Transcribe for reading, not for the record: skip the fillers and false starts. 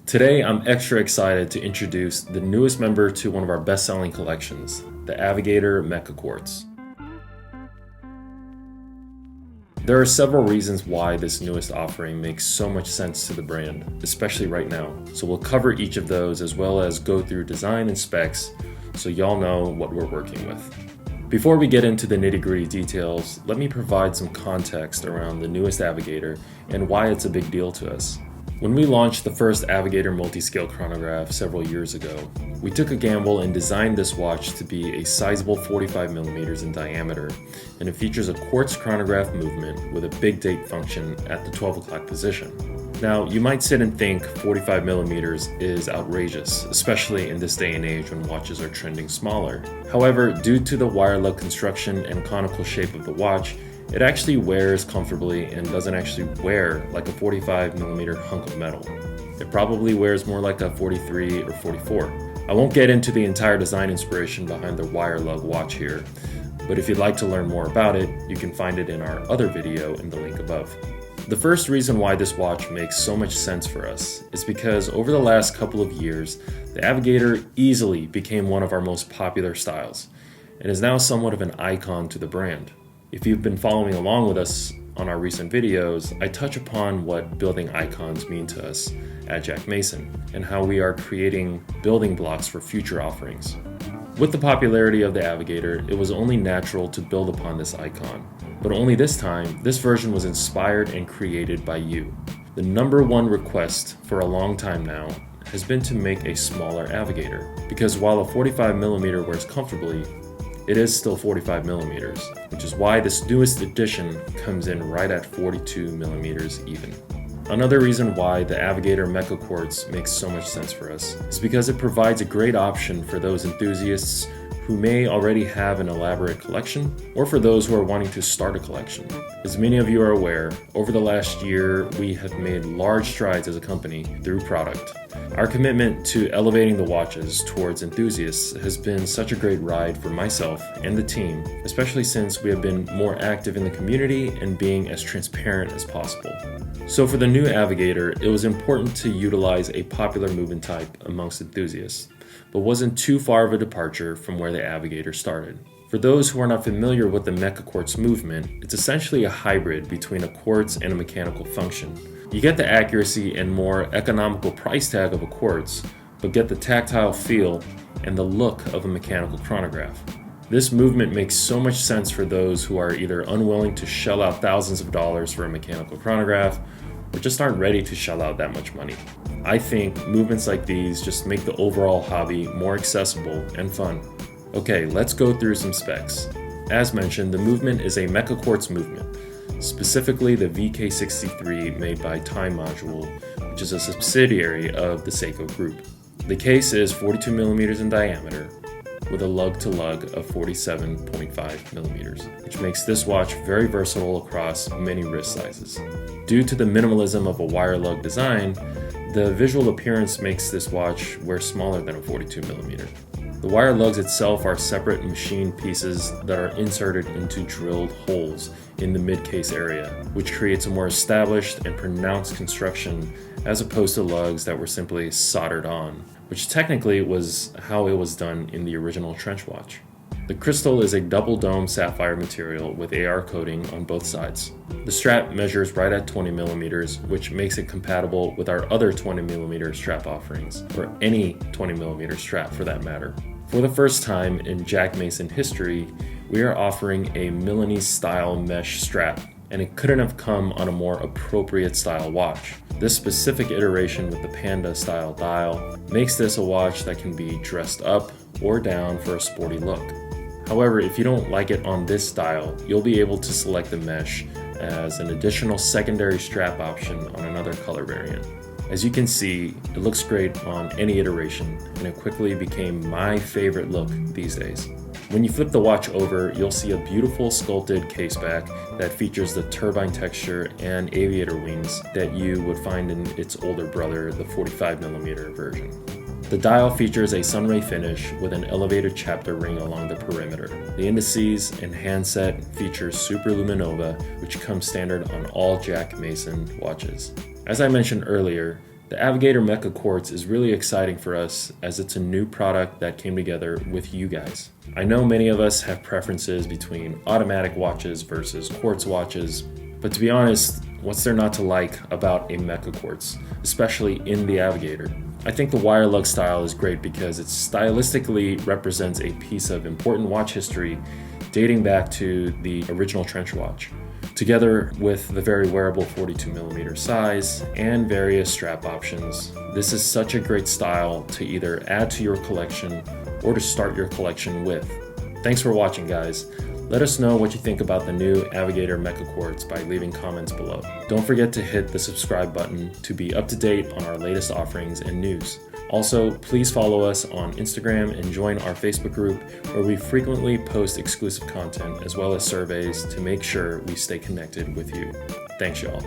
Today, I'm extra excited to introduce the newest member to one of our best-selling collections, the Avigator Meca-Quartz. There are several reasons why this newest offering makes so much sense to the brand, especially right now. So we'll cover each of those as well as go through design and specs so y'all know what we're working with. Before we get into the nitty-gritty details, let me provide some context around the newest Avigator and why it's a big deal to us. When we launched the first Avigator multi-scale chronograph several years ago, we took a gamble and designed this watch to be a sizable 45mm in diameter, and it features a quartz chronograph movement with a big date function at the 12 o'clock position. Now, you might sit and think 45mm is outrageous, especially in this day and age when watches are trending smaller. However, due to the wire lug construction and conical shape of the watch, it actually wears comfortably and doesn't actually wear like a 45mm hunk of metal. It probably wears more like a 43 or 44. I won't get into the entire design inspiration behind the wire lug watch here, but if you'd like to learn more about it, you can find it in our other video in the link above. The first reason why this watch makes so much sense for us is because over the last couple of years, the Avigator easily became one of our most popular styles and is now somewhat of an icon to the brand. If you've been following along with us on our recent videos, I touch upon what building icons mean to us at Jack Mason and how we are creating building blocks for future offerings. With the popularity of the Avigator, it was only natural to build upon this icon. But only this time, this version was inspired and created by you. The number one request for a long time now has been to make a smaller Avigator, because while a 45mm wears comfortably, it is still 45mm, which is why this newest edition comes in right at 42mm even. Another reason why the Avigator Meca-Quartz makes so much sense for us is because it provides a great option for those enthusiasts who may already have an elaborate collection, or for those who are wanting to start a collection. As many of you are aware, over the last year, we have made large strides as a company through product. Our commitment to elevating the watches towards enthusiasts has been such a great ride for myself and the team, especially since we have been more active in the community and being as transparent as possible. So for the new Avigator, it was important to utilize a popular movement type amongst enthusiasts, but wasn't too far of a departure from where the Avigator started. For those who are not familiar with the Meca-Quartz movement, it's essentially a hybrid between a quartz and a mechanical function. You get the accuracy and more economical price tag of a quartz, but get the tactile feel and the look of a mechanical chronograph. This movement makes so much sense for those who are either unwilling to shell out thousands of dollars for a mechanical chronograph or just aren't ready to shell out that much money. I think movements like these just make the overall hobby more accessible and fun. Okay, let's go through some specs. As mentioned, the movement is a Meca-Quartz movement, specifically the VK63 made by Time Module, which is a subsidiary of the Seiko Group. The case is 42mm in diameter, with a lug-to-lug of 47.5mm, which makes this watch very versatile across many wrist sizes. Due to the minimalism of a wire lug design, the visual appearance makes this watch wear smaller than a 42mm. The wire lugs itself are separate machine pieces that are inserted into drilled holes in the mid-case area, which creates a more established and pronounced construction as opposed to lugs that were simply soldered on, which technically was how it was done in the original trench watch. The crystal is a double dome sapphire material with AR coating on both sides. The strap measures right at 20mm, which makes it compatible with our other 20mm strap offerings, or any 20mm strap for that matter. For the first time in Jack Mason history, we are offering a Milanese style mesh strap, and it couldn't have come on a more appropriate style watch. This specific iteration with the Panda style dial makes this a watch that can be dressed up or down for a sporty look. However, if you don't like it on this style, you'll be able to select the mesh as an additional secondary strap option on another color variant. As you can see, it looks great on any iteration, and it quickly became my favorite look these days. When you flip the watch over, you'll see a beautiful sculpted caseback that features the turbine texture and aviator wings that you would find in its older brother, the 45mm version. The dial features a sunray finish with an elevated chapter ring along the perimeter. The indices and handset feature Super Luminova, which comes standard on all Jack Mason watches. As I mentioned earlier, The Avigator Meca-Quartz is really exciting for us as it's a new product that came together with you guys. I know many of us have preferences between automatic watches versus quartz watches, but to be honest, what's there not to like about a Meca-Quartz, especially in the Avigator? I think the wire lug style is great because it stylistically represents a piece of important watch history dating back to the original trench watch, together with the very wearable 42mm size and various strap options. This is such a great style to either add to your collection or to start your collection with. Thanks for watching, guys. Let us know what you think about the new Avigator Meca-Quartz by leaving comments below. Don't forget to hit the subscribe button to be up to date on our latest offerings and news. Also, please follow us on Instagram and join our Facebook group where we frequently post exclusive content as well as surveys to make sure we stay connected with you. Thanks, y'all.